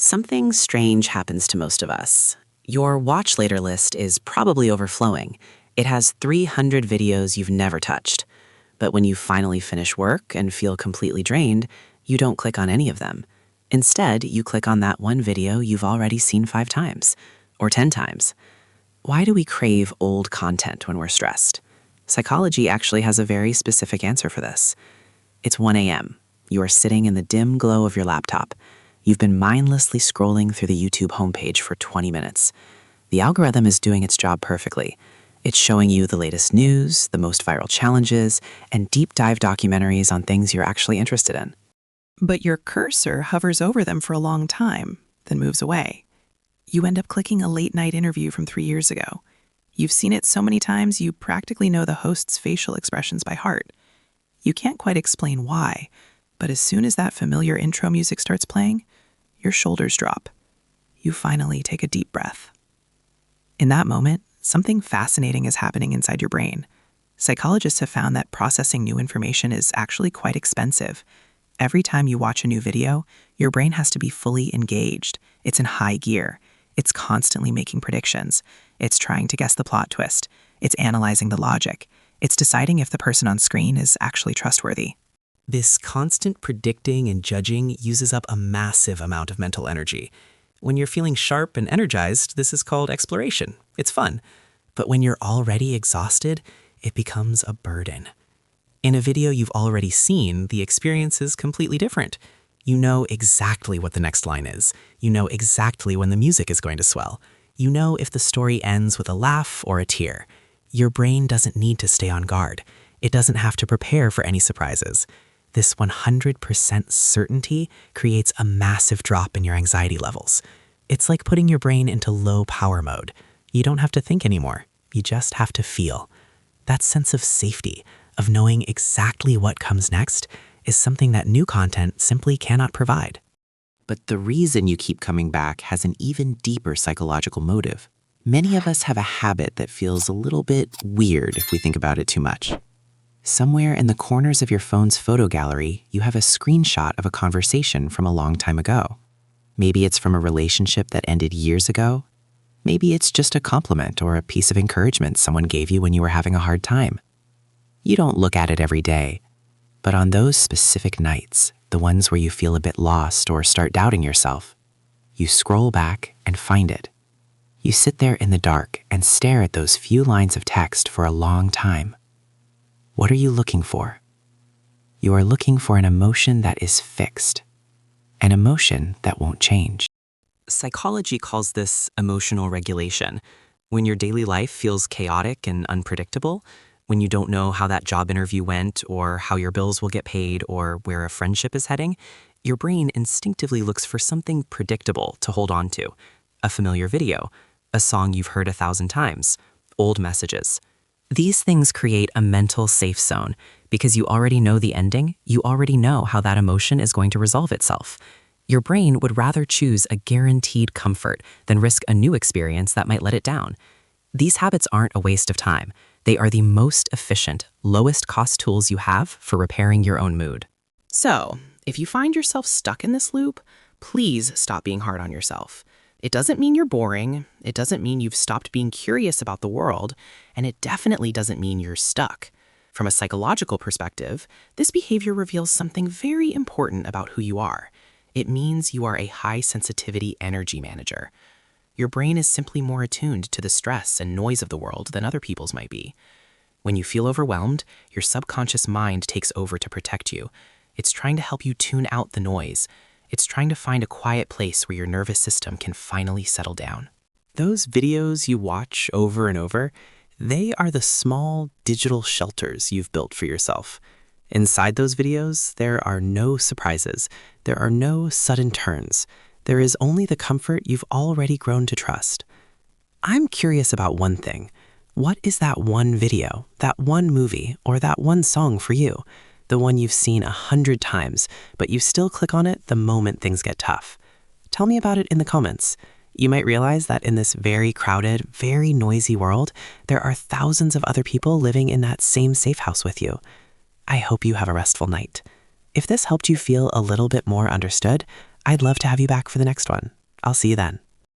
Something strange happens to most of us. Your watch later list is probably overflowing. It has 300 videos you've never touched. But when you finally finish work and feel completely drained, you don't click on any of them. Instead, you click on that one video you've already seen 5 times, or 10 times. Why do we crave old content when we're stressed? Psychology actually has a very specific answer for this. It's 1 a.m. You are sitting in the dim glow of your laptop. You've been mindlessly scrolling through the YouTube homepage for 20 minutes. The algorithm is doing its job perfectly. It's showing you the latest news, the most viral challenges, and deep dive documentaries on things you're actually interested in. But your cursor hovers over them for a long time, then moves away. You end up clicking a late-night interview from 3 years ago. You've seen it so many times you practically know the host's facial expressions by heart. You can't quite explain why, but as soon as that familiar intro music starts playing, your shoulders drop. You finally take a deep breath. In that moment, something fascinating is happening inside your brain. Psychologists have found that processing new information is actually quite expensive. Every time you watch a new video, your brain has to be fully engaged. It's in high gear. It's constantly making predictions. It's trying to guess the plot twist. It's analyzing the logic. It's deciding if the person on screen is actually trustworthy. This constant predicting and judging uses up a massive amount of mental energy. When you're feeling sharp and energized, this is called exploration. It's fun. But when you're already exhausted, it becomes a burden. In a video you've already seen, the experience is completely different. You know exactly what the next line is. You know exactly when the music is going to swell. You know if the story ends with a laugh or a tear. Your brain doesn't need to stay on guard. It doesn't have to prepare for any surprises. This 100% certainty creates a massive drop in your anxiety levels. It's like putting your brain into low power mode. You don't have to think anymore. You just have to feel. That sense of safety, of knowing exactly what comes next, is something that new content simply cannot provide. But the reason you keep coming back has an even deeper psychological motive. Many of us have a habit that feels a little bit weird if we think about it too much. Somewhere in the corners of your phone's photo gallery, you have a screenshot of a conversation from a long time ago. Maybe it's from a relationship that ended years ago. Maybe it's just a compliment or a piece of encouragement someone gave you when you were having a hard time. You don't look at it every day, but on those specific nights, the ones where you feel a bit lost or start doubting yourself, you scroll back and find it. You sit there in the dark and stare at those few lines of text for a long time. What are you looking for? You are looking for an emotion that is fixed, an emotion that won't change. Psychology calls this emotional regulation. When your daily life feels chaotic and unpredictable, when you don't know how that job interview went or how your bills will get paid or where a friendship is heading, your brain instinctively looks for something predictable to hold on to. A familiar video, a song you've heard 1,000 times, old messages. These things create a mental safe zone because you already know the ending, you already know how that emotion is going to resolve itself. Your brain would rather choose a guaranteed comfort than risk a new experience that might let it down. These habits aren't a waste of time. They are the most efficient, lowest cost tools you have for repairing your own mood. So, if you find yourself stuck in this loop, please stop being hard on yourself. It doesn't mean you're boring, it doesn't mean you've stopped being curious about the world, and it definitely doesn't mean you're stuck. From a psychological perspective, this behavior reveals something very important about who you are. It means you are a high-sensitivity energy manager. Your brain is simply more attuned to the stress and noise of the world than other people's might be. When you feel overwhelmed, your subconscious mind takes over to protect you. It's trying to help you tune out the noise. It's trying to find a quiet place where your nervous system can finally settle down. Those videos you watch over and over, they are the small digital shelters you've built for yourself. Inside those videos, there are no surprises. There are no sudden turns. There is only the comfort you've already grown to trust. I'm curious about one thing. What is that one video, that one movie, or that one song for you? The one you've seen 100 times, but you still click on it the moment things get tough. Tell me about it in the comments. You might realize that in this very crowded, very noisy world, there are thousands of other people living in that same safe house with you. I hope you have a restful night. If this helped you feel a little bit more understood, I'd love to have you back for the next one. I'll see you then.